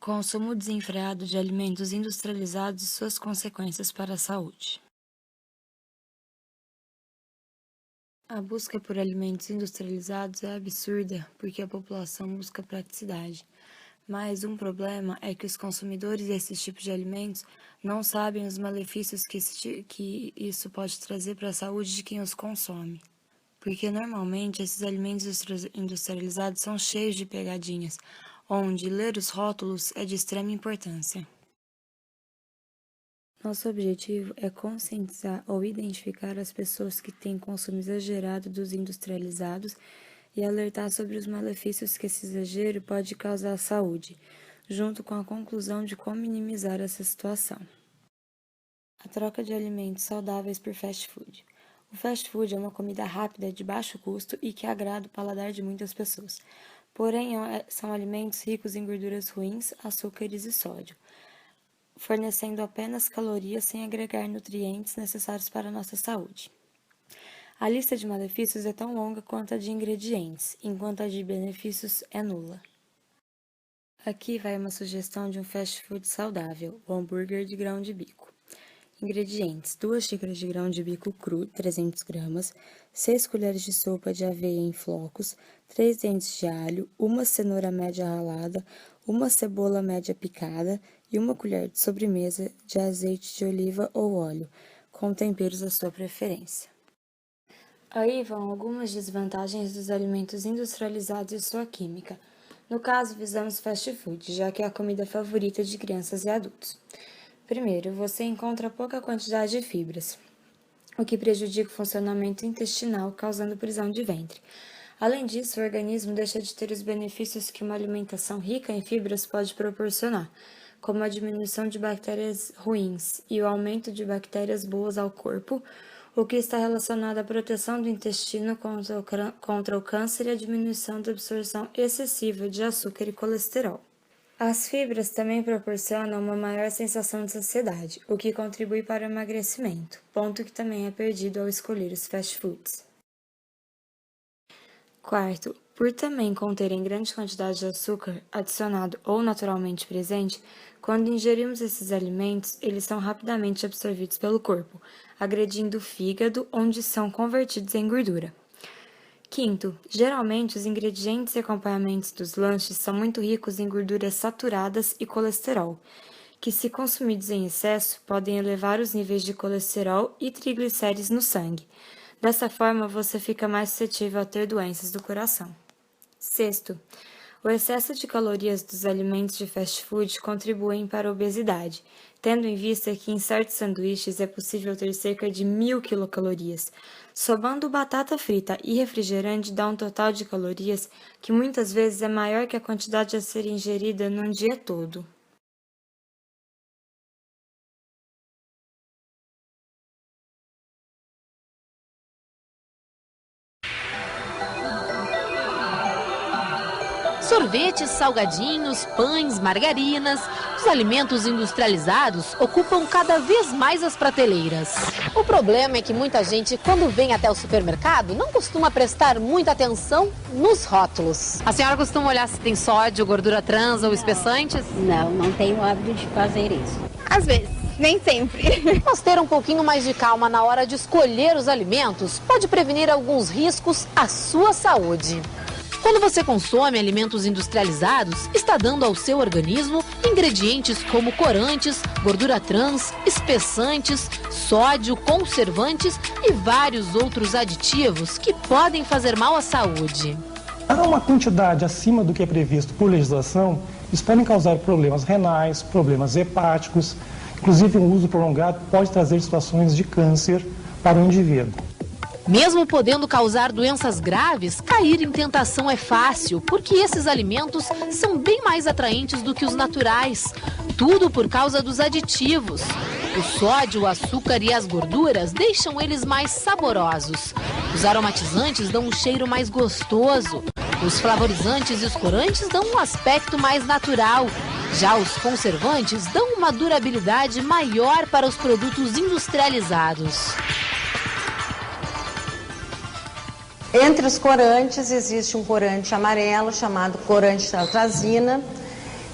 Consumo desenfreado de alimentos industrializados e suas consequências para a saúde. A busca por alimentos industrializados é absurda porque a população busca praticidade. Mas um problema é que os consumidores desses tipos de alimentos não sabem os malefícios que isso pode trazer para a saúde de quem os consome. Porque normalmente esses alimentos industrializados são cheios de pegadinhas, onde ler os rótulos é de extrema importância. Nosso objetivo é conscientizar ou identificar as pessoas que têm consumo exagerado dos industrializados e alertar sobre os malefícios que esse exagero pode causar à saúde, junto com a conclusão de como minimizar essa situação. A troca de alimentos saudáveis por fast food. O fast food é uma comida rápida, de baixo custo e que agrada o paladar de muitas pessoas. Porém, são alimentos ricos em gorduras ruins, açúcares e sódio, fornecendo apenas calorias sem agregar nutrientes necessários para a nossa saúde. A lista de malefícios é tão longa quanto a de ingredientes, enquanto a de benefícios é nula. Aqui vai uma sugestão de um fast food saudável, o hambúrguer de grão de bico. Ingredientes: 2 xícaras de grão de bico cru, 300 gramas, 6 colheres de sopa de aveia em flocos, 3 dentes de alho, 1 cenoura média ralada, 1 cebola média picada e 1 colher de sobremesa de azeite de oliva ou óleo, com temperos da sua preferência. Aí vão algumas desvantagens dos alimentos industrializados e sua química. No caso, visamos fast food, já que é a comida favorita de crianças e adultos. Primeiro, você encontra pouca quantidade de fibras, o que prejudica o funcionamento intestinal, causando prisão de ventre. Além disso, o organismo deixa de ter os benefícios que uma alimentação rica em fibras pode proporcionar, como a diminuição de bactérias ruins e o aumento de bactérias boas ao corpo, o que está relacionado à proteção do intestino contra o câncer e a diminuição da absorção excessiva de açúcar e colesterol. As fibras também proporcionam uma maior sensação de saciedade, o que contribui para o emagrecimento, ponto que também é perdido ao escolher os fast foods. Quarto, por também conterem grande quantidade de açúcar, adicionado ou naturalmente presente, quando ingerimos esses alimentos, eles são rapidamente absorvidos pelo corpo, agredindo o fígado, onde são convertidos em gordura. Quinto, geralmente os ingredientes e acompanhamentos dos lanches são muito ricos em gorduras saturadas e colesterol, que, se consumidos em excesso, podem elevar os níveis de colesterol e triglicérides no sangue. Dessa forma, você fica mais suscetível a ter doenças do coração. Sexto, o excesso de calorias dos alimentos de fast food contribuem para a obesidade, tendo em vista que em certos sanduíches é possível ter cerca de 1.000 quilocalorias. Somando batata frita e refrigerante dá um total de calorias que muitas vezes é maior que a quantidade a ser ingerida num dia todo. Sorvetes, salgadinhos, pães, margarinas, os alimentos industrializados ocupam cada vez mais as prateleiras. O problema é que muita gente, quando vem até o supermercado, não costuma prestar muita atenção nos rótulos. A senhora costuma olhar se tem sódio, gordura trans ou espessantes? Não tenho o hábito de fazer isso. Às vezes, nem sempre. Mas ter um pouquinho mais de calma na hora de escolher os alimentos pode prevenir alguns riscos à sua saúde. Quando você consome alimentos industrializados, está dando ao seu organismo ingredientes como corantes, gordura trans, espessantes, sódio, conservantes e vários outros aditivos que podem fazer mal à saúde. Para uma quantidade acima do que é previsto por legislação, isso pode causar problemas renais, problemas hepáticos, inclusive um uso prolongado pode trazer situações de câncer para o indivíduo. Mesmo podendo causar doenças graves, cair em tentação é fácil, porque esses alimentos são bem mais atraentes do que os naturais. Tudo por causa dos aditivos. O sódio, o açúcar e as gorduras deixam eles mais saborosos. Os aromatizantes dão um cheiro mais gostoso. Os flavorizantes e os corantes dão um aspecto mais natural. Já os conservantes dão uma durabilidade maior para os produtos industrializados. Entre os corantes, existe um corante amarelo chamado corante atrazina,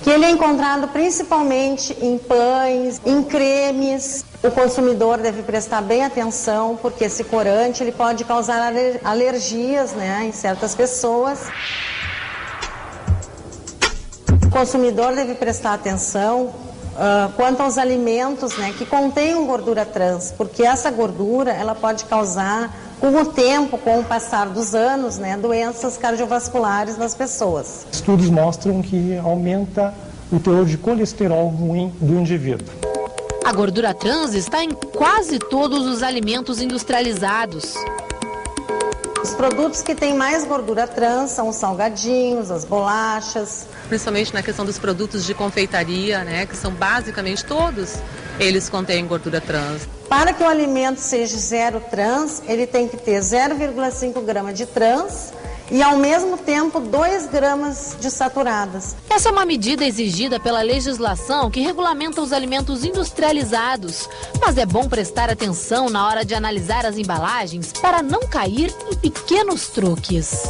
que ele é encontrado principalmente em pães, em cremes. O consumidor deve prestar bem atenção, porque esse corante ele pode causar alergias, né, em certas pessoas. O consumidor deve prestar atenção quanto aos alimentos, né, que contenham gordura trans, porque essa gordura ela pode causar, com o tempo, com o passar dos anos, né, doenças cardiovasculares nas pessoas. Estudos mostram que aumenta o teor de colesterol ruim do indivíduo. A gordura trans está em quase todos os alimentos industrializados. Os produtos que têm mais gordura trans são os salgadinhos, as bolachas. Principalmente na questão dos produtos de confeitaria, né, que são basicamente todos, eles contêm gordura trans. Para que o alimento seja zero trans, ele tem que ter 0,5 grama de trans e, ao mesmo tempo, 2 gramas de saturadas. Essa é uma medida exigida pela legislação que regulamenta os alimentos industrializados. Mas é bom prestar atenção na hora de analisar as embalagens para não cair em pequenos truques.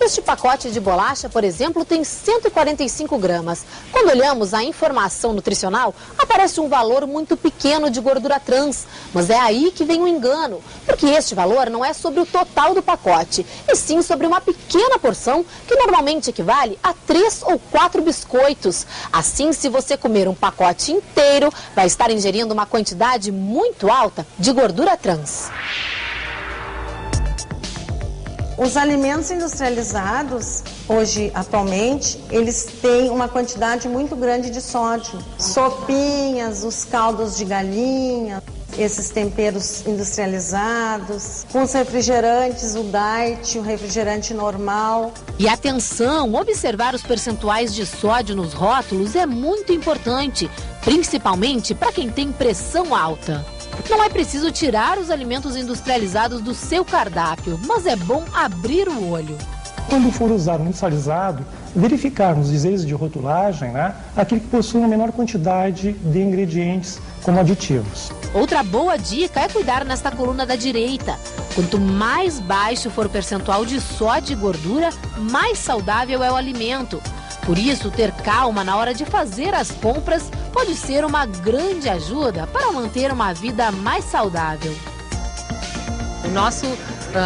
Este pacote de bolacha, por exemplo, tem 145 gramas. Quando olhamos a informação nutricional, aparece um valor muito pequeno de gordura trans. Mas é aí que vem o engano, porque este valor não é sobre o total do pacote, e sim sobre uma pequena porção que normalmente equivale a 3 ou 4 biscoitos. Assim, se você comer um pacote inteiro, vai estar ingerindo uma quantidade muito alta de gordura trans. Os alimentos industrializados, hoje, atualmente, eles têm uma quantidade muito grande de sódio. Sopinhas, os caldos de galinha, esses temperos industrializados, com os refrigerantes, o diet, o refrigerante normal. E atenção, observar os percentuais de sódio nos rótulos é muito importante, principalmente para quem tem pressão alta. Não é preciso tirar os alimentos industrializados do seu cardápio, mas é bom abrir o olho. Quando for usar um industrializado, verificar nos dizeres de rotulagem, né, aquele que possui uma menor quantidade de ingredientes como aditivos. Outra boa dica é cuidar nesta coluna da direita. Quanto mais baixo for o percentual de sódio e gordura, mais saudável é o alimento. Por isso, ter calma na hora de fazer as compras pode ser uma grande ajuda para manter uma vida mais saudável. O nosso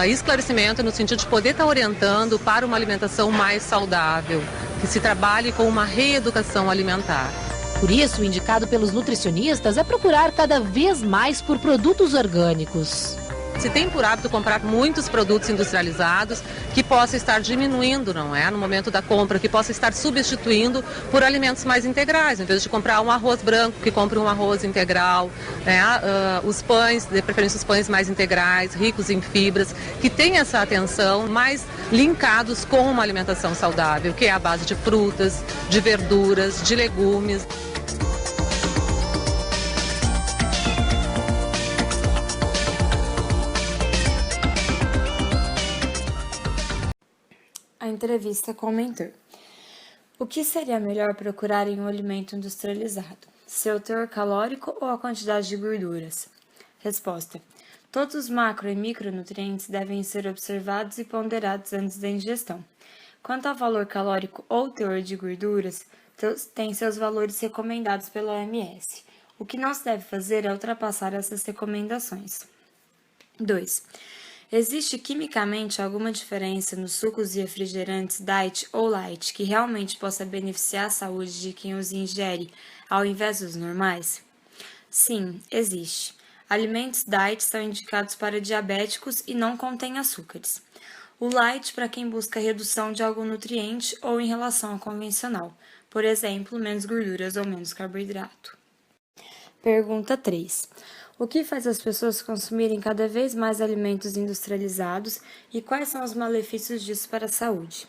esclarecimento no sentido de poder estar orientando para uma alimentação mais saudável, que se trabalhe com uma reeducação alimentar. Por isso, o indicado pelos nutricionistas é procurar cada vez mais por produtos orgânicos. Se tem por hábito comprar muitos produtos industrializados, que possa estar diminuindo, não é? No momento da compra, que possa estar substituindo por alimentos mais integrais. Em vez de comprar um arroz branco, que compre um arroz integral, né? Os pães, de preferência os pães mais integrais, ricos em fibras, que tenham essa atenção, mais linkados com uma alimentação saudável, que é a base de frutas, de verduras, de legumes. A entrevista com o mentor. O que seria melhor procurar em um alimento industrializado? Seu teor calórico ou a quantidade de gorduras? Resposta. Todos os macro e micronutrientes devem ser observados e ponderados antes da ingestão. Quanto ao valor calórico ou teor de gorduras, tem seus valores recomendados pela OMS. O que não se deve fazer é ultrapassar essas recomendações. 2. Existe quimicamente alguma diferença nos sucos e refrigerantes diet ou light que realmente possa beneficiar a saúde de quem os ingere ao invés dos normais? Sim, existe. Alimentos diet são indicados para diabéticos e não contêm açúcares. O light para quem busca redução de algum nutriente ou em relação ao convencional, por exemplo, menos gorduras ou menos carboidrato. Pergunta 3. O que faz as pessoas consumirem cada vez mais alimentos industrializados e quais são os malefícios disso para a saúde?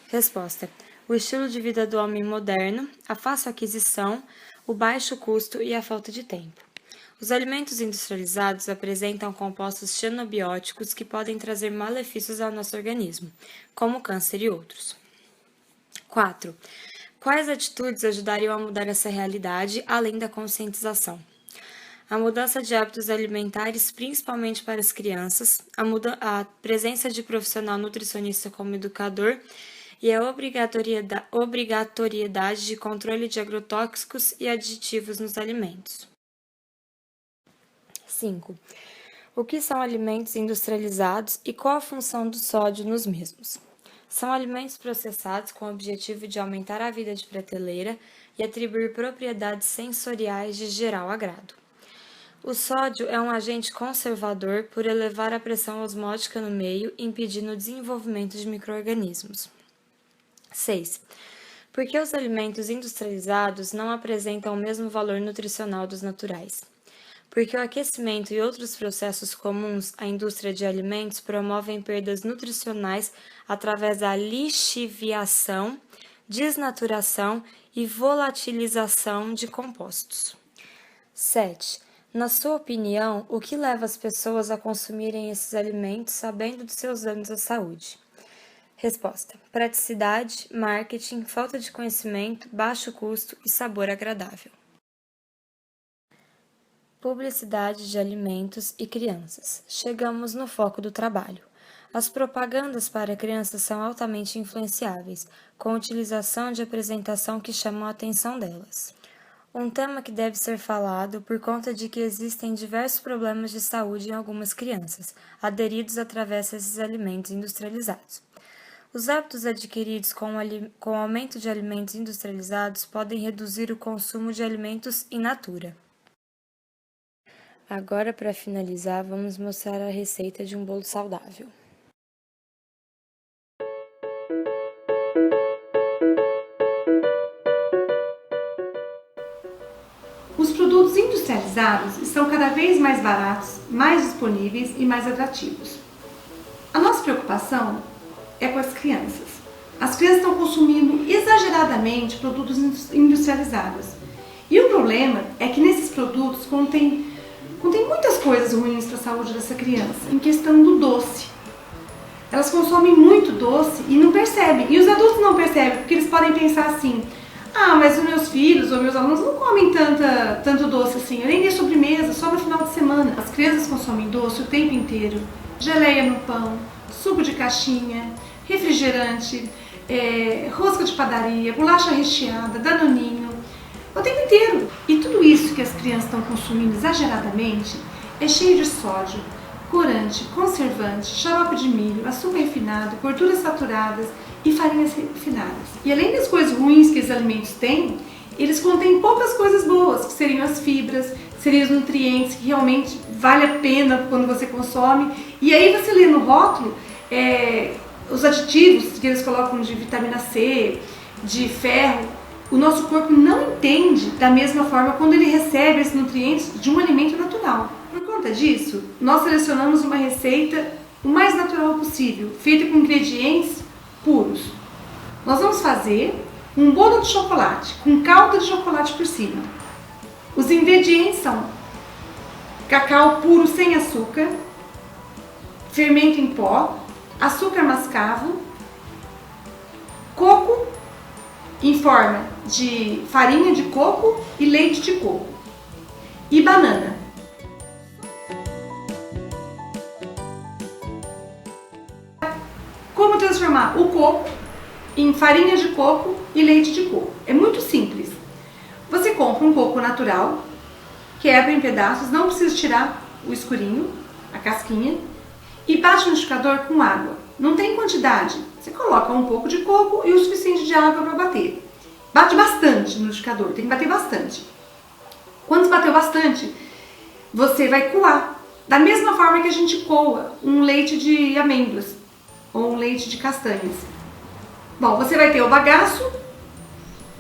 Resposta. O estilo de vida do homem moderno, a fácil aquisição, o baixo custo e a falta de tempo. Os alimentos industrializados apresentam compostos xenobióticos que podem trazer malefícios ao nosso organismo, como câncer e outros. 4. Quais atitudes ajudariam a mudar essa realidade, além da conscientização? A mudança de hábitos alimentares, principalmente para as crianças, a presença de profissional nutricionista como educador e a obrigatoriedade de controle de agrotóxicos e aditivos nos alimentos. 5. O que são alimentos industrializados e qual a função do sódio nos mesmos? São alimentos processados com o objetivo de aumentar a vida de prateleira e atribuir propriedades sensoriais de geral agrado. O sódio é um agente conservador por elevar a pressão osmótica no meio, impedindo o desenvolvimento de micro-organismos. 6. Por que os alimentos industrializados não apresentam o mesmo valor nutricional dos naturais? Porque o aquecimento e outros processos comuns à indústria de alimentos promovem perdas nutricionais através da lixiviação, desnaturação e volatilização de compostos. 7. Na sua opinião, o que leva as pessoas a consumirem esses alimentos sabendo dos seus danos à saúde? Resposta: praticidade, marketing, falta de conhecimento, baixo custo e sabor agradável. Publicidade de alimentos e crianças. Chegamos no foco do trabalho. As propagandas para crianças são altamente influenciáveis, com utilização de apresentação que chamam a atenção delas. Um tema que deve ser falado por conta de que existem diversos problemas de saúde em algumas crianças, aderidos através desses alimentos industrializados. Os hábitos adquiridos com o aumento de alimentos industrializados podem reduzir o consumo de alimentos in natura. Agora, para finalizar, vamos mostrar a receita de um bolo saudável. Os produtos industrializados estão cada vez mais baratos, mais disponíveis e mais atrativos. A nossa preocupação é com as crianças. As crianças estão consumindo exageradamente produtos industrializados. E o problema é que nesses produtos contém muitas coisas ruins para a saúde dessa criança. Em questão do doce. Elas consomem muito doce e não percebem. E os adultos não percebem, porque eles podem pensar assim: ah, mas os meus filhos ou meus alunos não comem tanto doce assim. Eu nem dei sobremesa, só no final de semana. As crianças consomem doce o tempo inteiro. Geleia no pão, suco de caixinha, refrigerante, rosca de padaria, bolacha recheada, danoninho, o tempo inteiro. E tudo isso que as crianças estão consumindo exageradamente é cheio de sódio, corante, conservante, xarope de milho, açúcar refinado, gorduras saturadas e farinhas refinadas. E além das coisas ruins que esses alimentos têm, eles contêm poucas coisas boas, que seriam as fibras, seriam os nutrientes que realmente vale a pena quando você consome. E aí você lê no rótulo os aditivos que eles colocam de vitamina C, de ferro. O nosso corpo não entende da mesma forma quando ele recebe esses nutrientes de um alimento natural. Por conta disso, nós selecionamos uma receita o mais natural possível, feita com ingredientes puros. Nós vamos fazer um bolo de chocolate com calda de chocolate por cima. Os ingredientes são cacau puro sem açúcar, fermento em pó, açúcar mascavo, coco em forma de farinha de coco e leite de coco e banana. Como transformar o coco em farinha de coco e leite de coco? É muito simples. Você compra um coco natural, quebra em pedaços, não precisa tirar o escurinho, a casquinha, e bate no liquidificador com água. Não tem quantidade. Você coloca um pouco de coco e o suficiente de água para bater. Bate bastante no liquidificador, tem que bater bastante. Quando bateu bastante, você vai coar. Da mesma forma que a gente coa um leite de amêndoas ou um leite de castanhas. Bom, você vai ter o bagaço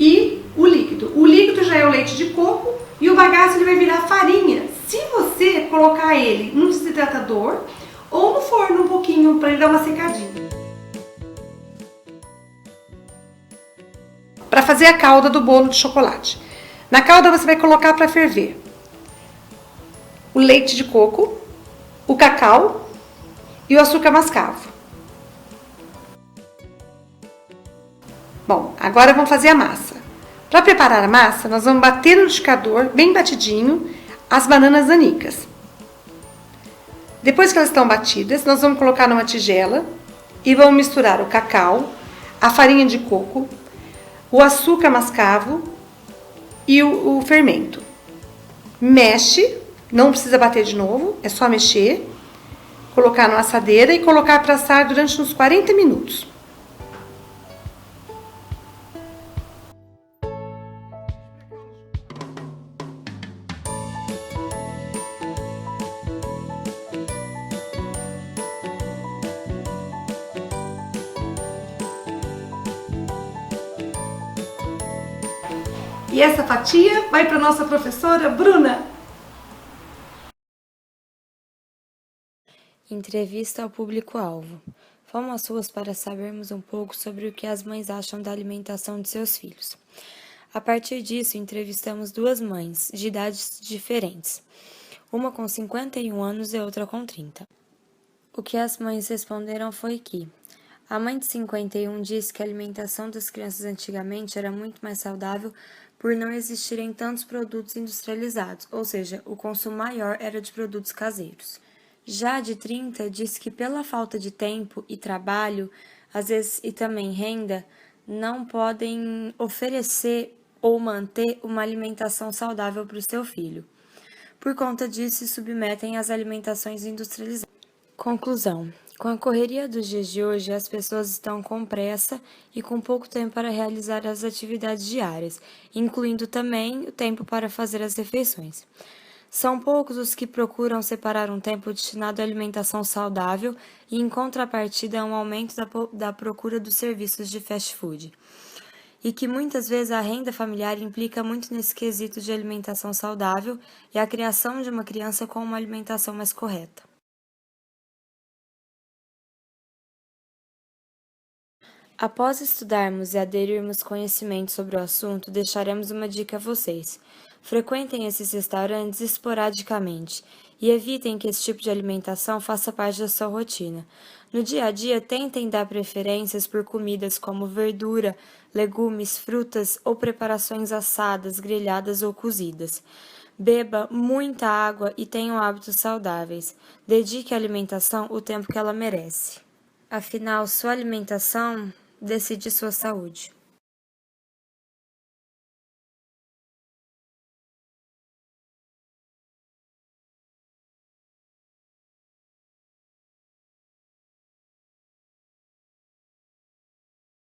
e o líquido. O líquido já é o leite de coco e o bagaço ele vai virar farinha. Se você colocar ele no desidratador ou no forno um pouquinho para ele dar uma secadinha. Para fazer a calda do bolo de chocolate. Na calda você vai colocar para ferver o leite de coco, o cacau e o açúcar mascavo. Bom, agora vamos fazer a massa. Para preparar a massa, nós vamos bater no liquidificador, bem batidinho, as bananas nanicas. Depois que elas estão batidas, nós vamos colocar numa tigela e vamos misturar o cacau, a farinha de coco, o açúcar mascavo e o fermento. Mexe, não precisa bater de novo, é só mexer, colocar na assadeira e colocar para assar durante uns 40 minutos. E essa fatia vai para nossa professora Bruna. Entrevista ao público-alvo. Fomos às ruas para sabermos um pouco sobre o que as mães acham da alimentação de seus filhos. A partir disso, entrevistamos duas mães, de idades diferentes, uma com 51 anos e outra com 30. O que as mães responderam foi que a mãe de 51 disse que a alimentação das crianças antigamente era muito mais saudável por não existirem tantos produtos industrializados, ou seja, o consumo maior era de produtos caseiros. Já a de 30 disse que pela falta de tempo e trabalho, às vezes e também renda, não podem oferecer ou manter uma alimentação saudável para o seu filho. Por conta disso, se submetem às alimentações industrializadas. Conclusão. Com a correria dos dias de hoje, as pessoas estão com pressa e com pouco tempo para realizar as atividades diárias, incluindo também o tempo para fazer as refeições. São poucos os que procuram separar um tempo destinado à alimentação saudável e, em contrapartida, há um aumento da procura dos serviços de fast food. E que muitas vezes a renda familiar implica muito nesse quesito de alimentação saudável e a criação de uma criança com uma alimentação mais correta. Após estudarmos e aderirmos conhecimento sobre o assunto, deixaremos uma dica a vocês. Frequentem esses restaurantes esporadicamente e evitem que esse tipo de alimentação faça parte da sua rotina. No dia a dia, tentem dar preferências por comidas como verdura, legumes, frutas ou preparações assadas, grelhadas ou cozidas. Beba muita água e tenham hábitos saudáveis. Dedique à alimentação o tempo que ela merece. Afinal, sua alimentação decide sua saúde.